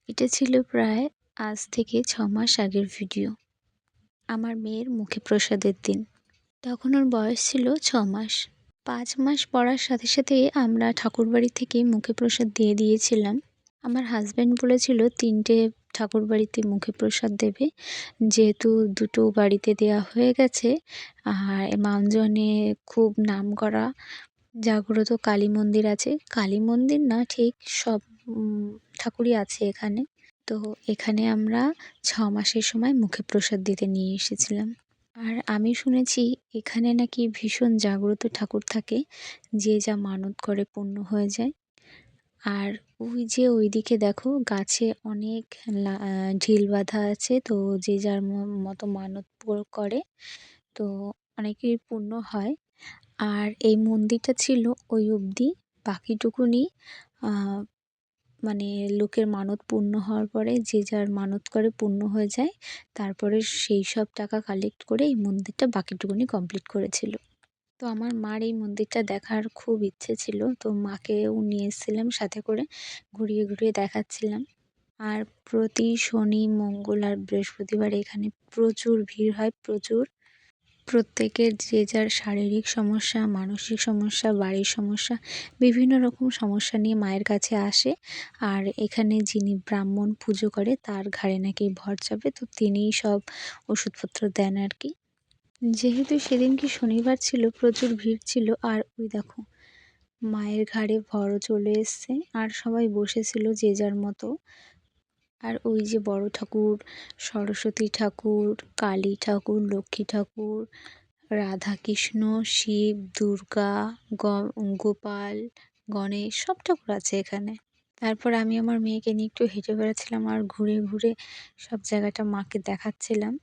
এটা ছিল প্রায় আজ থেকে ৬ মাস আগের ভিডিও। আমার মেয়ের মুখে প্রসাদের দিন। তখন ওর বয়স ছিল ৬ মাস। ৫ মাস পড়ার সাথে সাথেই আমরা ঠাকুরবাড়ি থেকে মুখে প্রসাদ দিয়ে দিয়েছিলাম। আমার হাসব্যান্ড বলেছিল ৩ টে ঠাকুরবাড়িতে মুখে প্রসাদ দেবে। যেহেতু ২ টো বাড়িতে দেয়া হয়ে গেছে। আর মানজনে খুব নামকরা জাগ্রত কালী মন্দির আছে। কালী মন্দির না ঠিক সব ঠাকুরই আছে এখানে। তো এখানে আমরা ৬ মাসের সময় মুখে প্রসাদ দিতে নিয়ে এসেছিলাম। আর আমি শুনেছি এখানে নাকি ভীষণ জাগ্রত ঠাকুর থাকে, যে যা মানত করে পূর্ণ হয়ে যায়। আর ওই যে ওইদিকে দেখো গাছে অনেক ঢিল বাঁধা আছে, তো যে যার মতো মানত করে, তো অনেকেরই পূর্ণ হয়। আর এই মন্দিরটা ছিল ওই অবধি, বাকিটুকুনি মানে লোকের মানত পূর্ণ হওয়ার পরে যে যার মানত করে পূর্ণ হয়ে যায়। তারপরে সেই সব টাকা কালেক্ট করে এই মন্দিরটা বাকিটুকুনি কমপ্লিট করেছিল। তো আমার মার এই মন্দিরটা দেখার খুব ইচ্ছে ছিল, তো মাকেও নিয়ে এসেছিলাম সাথে করে, ঘুরিয়ে ঘুরিয়ে দেখাচ্ছিলাম। আর প্রতি শনি, মঙ্গল আর বৃহস্পতিবার এখানে প্রচুর ভিড় হয়, প্রচুর। প্রত্যেকের যে যার শারীরিক সমস্যা, মানসিক সমস্যা, বাড়ির সমস্যা, বিভিন্ন রকম সমস্যা নিয়ে মায়ের কাছে আসে। আর এখানে যিনি ব্রাহ্মণ পুজো করে তার ঘাড়ে নাকি ভর চাপে, তো তিনিই সব ওষুধপত্র দেন আর কি। যেহেতু সেদিনকে শনিবার ছিল, প্রচুর ভিড় ছিল। আর ওই দেখো মায়ের ঘাড়ে ভরও চলে এসছে, আর সবাই বসেছিল যে যার মতো। আর ওই যে বড় ঠাকুর, সরস্বতী ঠাকুর, কালী ঠাকুর, লক্ষ্মী ঠাকুর, রাধা কৃষ্ণ, শিব, দুর্গা, গোপাল, গণেশ, সব ঠাকুর আছে এখানে। তারপর আমি আমার মেয়েকে নিয়ে একটু হেঁটে বেড়াচ্ছিলাম আর ঘুরে ঘুরে সব জায়গাটা মাকে দেখাচ্ছিলাম।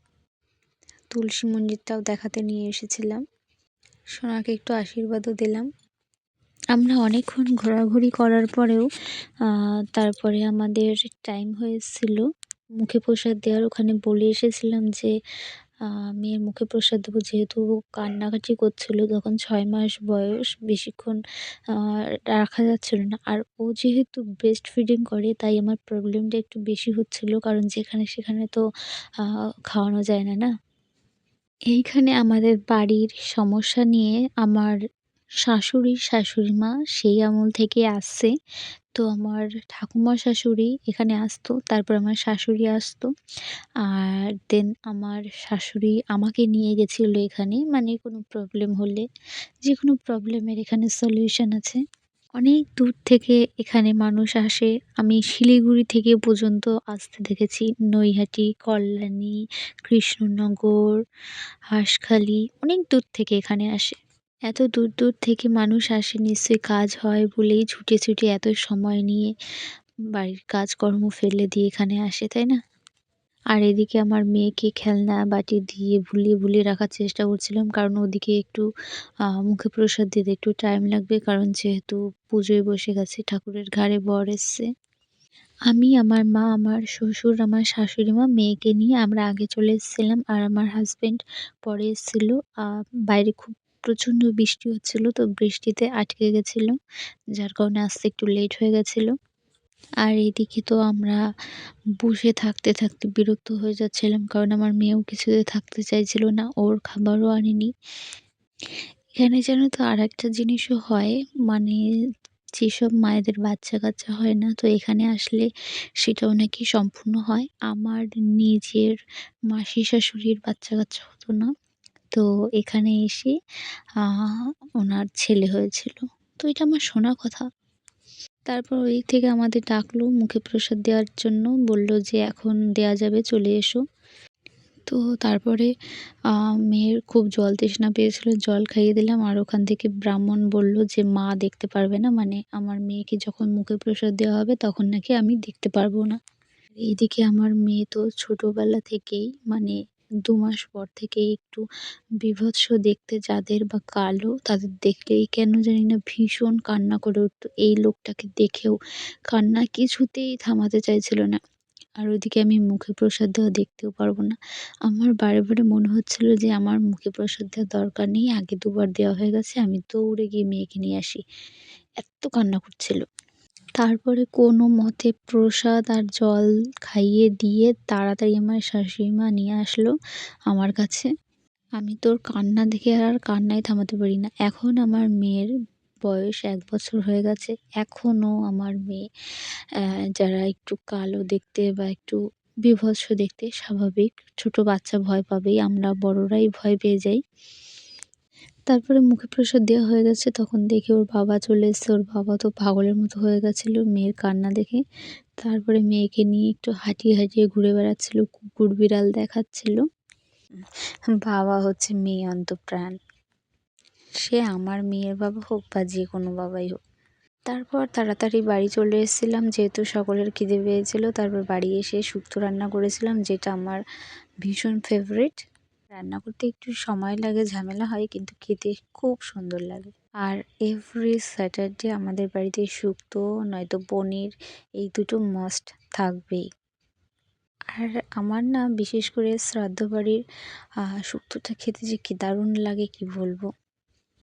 তুলসী মন্দিরটাও দেখাতে নিয়ে এসেছিলাম। সোনাকে একটু আশীর্বাদও দিলাম। আমরা অনেকক্ষণ ঘোরাঘুরি করার পরেও তারপরে আমাদের টাইম হয়ে এসেছিল মুখে প্রসাদ দেওয়ার। ওখানে বলে এসেছিলাম যে মেয়ের মুখে প্রসাদ দেবো, যেহেতু কান্নাকাটি করছিল, তখন ৬ মাস বয়স, বেশিক্ষণ রাখা যাচ্ছিল না। আর ও যেহেতু ব্রেস্ট ফিডিং করে, তাই আমার প্রবলেমটা একটু বেশি হচ্ছিল, কারণ যেখানে সেখানে তো খাওয়ানো যায় না, না। এইখানে আমাদের বাড়ির সমস্যা নিয়ে আমার শাশুড়ি মা সেই আমল থেকে আসছে। তো আমার ঠাকুমা শাশুড়ি এখানে আসতো, তারপর আমার শাশুড়ি আসতো। আর দেন আমার শাশুড়ি আমাকে নিয়ে গেছিলো এখানে, মানে কোনো প্রবলেম হলে, যেকোনো প্রবলেমের এখানে সলিউশন আছে। অনেক দূর থেকে এখানে মানুষ আসে। আমি শিলিগুড়ি থেকে পর্যন্ত আসতে দেখেছি। নৈহাটি, কল্যাণী, কৃষ্ণনগর, হাঁসখালি, অনেক দূর থেকে এখানে আসে। এত দূর দূর থেকে মানুষ আসে, নিশ্চয়ই কাজ হয় বলেই ছুটে ছুটে এত সময় নিয়ে বাড়ির কাজকর্ম ফেলে দিয়ে এখানে আসে, তাই না? আর এদিকে আমার মেয়েকে খেলনা বাটি দিয়ে ভুলিয়ে ভুলিয়ে রাখার চেষ্টা করছিলাম, কারণ ওদিকে একটু মুখে প্রসাদ দিতে একটু টাইম লাগবে, কারণ যেহেতু পুজোয় বসে গেছে, ঠাকুরের ঘাড়ে বর এসছে। আমি, আমার মা, আমার শ্বশুর, আমার শাশুড়ি মা, মেয়েকে নিয়ে আমরা আগে চলে এসেছিলাম, আর আমার হাজব্যান্ড পরে এসেছিল। বাইরে খুব প্রচণ্ড বৃষ্টি হচ্ছিল, তো বৃষ্টিতে আটকে গেছিলো, যার কারণে আসতে একটু লেট হয়ে গেছিলো। আর এদিকে তো আমরা বসে থাকতে থাকতে বিরক্ত হয়ে যাচ্ছিলাম, কারণ আমার মেয়েও কিছুতে থাকতে চাইছিল না, ওর খাবারও আনেনি। এখানে জানো তো আর একটা জিনিসও হয়, মানে যেসব মায়েদের বাচ্চা কাচ্চা হয় না, তো এখানে আসলে সেটাও নাকি সম্পূর্ণ হয়। আমার নিজের মাসি শাশুড়ির বাচ্চা কাচ্চা হতো না, তো এখানে এসে ওনার ছেলে হয়েছিল। তো এটা আমার শোনা কথা। তারপর ওই থেকে আমাদের ডাকলো মুখে প্রসাদ দেওয়ার জন্য, বলল যে এখন দেয়া যাবে, চলে এসো। তো তারপরে মেয়ের খুব জল তৃষ্ণা পেয়েছিল, জল খাইয়ে দিলাম। আর ওখান থেকে ব্রাহ্মণ বলল যে মা দেখতে পারবে না, মানে আমার মেয়েকে যখন মুখে প্রসাদ দেওয়া হবে তখন নাকি আমি দেখতে পারবো না। এইদিকে আমার মেয়ে তো ছোটোবেলা থেকেই, মানে ২ মাস পর থেকেই একটু বীভৎস দেখতে, যাদের বা কালো তাদের দেখলেই কেন জানি না ভীষণ কান্না করে উঠতো। এই লোকটাকে দেখেও কান্না কিছুতেই থামাতে চাইছিল না। আর ওইদিকে আমি মুখে প্রসাদ দেওয়া দেখতেও পারবো না। আমার বারে বারে মনে হচ্ছিল যে আমার মুখে প্রসাদ দেওয়ার দরকার নেই, আগে ২ বার দেওয়া হয়ে গেছে, আমি দৌড়ে গিয়ে মেয়েকে নিয়ে আসি। এত্ত কান্না করছিল। তারপরে কোনো মতে প্রসাদ আর জল খাইয়ে দিয়ে তাড়াতাড়ি আমার শাশুড়ি মা নিয়ে আসলো আমার কাছে। আমি তোর কান্না দেখে আর কান্নাই থামাতে পারি না। এখন আমার মেয়ের বয়স ১ বছর হয়ে গেছে। এখনও আমার মেয়ে যারা একটু কালো দেখতে বা একটু বীভৎস দেখতে স্বাভাবিক। ছোট বাচ্চা ভয় পাবেই, আমরা বড়রাই ভয় পেয়ে যাই। তারপরে মুখে প্রসাদ দেওয়া হয়ে গেছে, তখন দেখি ওর বাবা চলে এসছে। ওর বাবা তো পাগলের মতো হয়ে গেছিল মেয়ের কান্না দেখে। তারপরে মেয়েকে নিয়ে একটু হাঁটিয়ে, হাঁটিয়ে ঘুরে বেড়াচ্ছিল, কুকুর বিড়াল দেখাচ্ছিল। বাবা হচ্ছে মেয়ে অন্তঃপ্রাণ। সে আমার মেয়ের বাবা হোক বা যে কোনো বাবাই হোক। তারপর তাড়াতাড়ি বাড়ি চলে এসেছিলাম যেহেতু সকলের খিদে পেয়েছিল। তারপর বাড়ি এসে শুক্তো রান্না করেছিলাম, যেটা আমার ভীষণ ফেভারিট। রান্না করতে একটু সময় লাগে, ঝামেলা হয়, কিন্তু খেতে খুব সুন্দর লাগে। আর এভরি স্যাটারডে আমাদের বাড়িতে শুক্তো নয়তো পনির, এই দুটো মাস্ট থাকবেই। আর আমার না বিশেষ করে শ্রাদ্ধ বাড়ির শুক্তোটা খেতে যে কি দারুণ লাগে কি বলবো।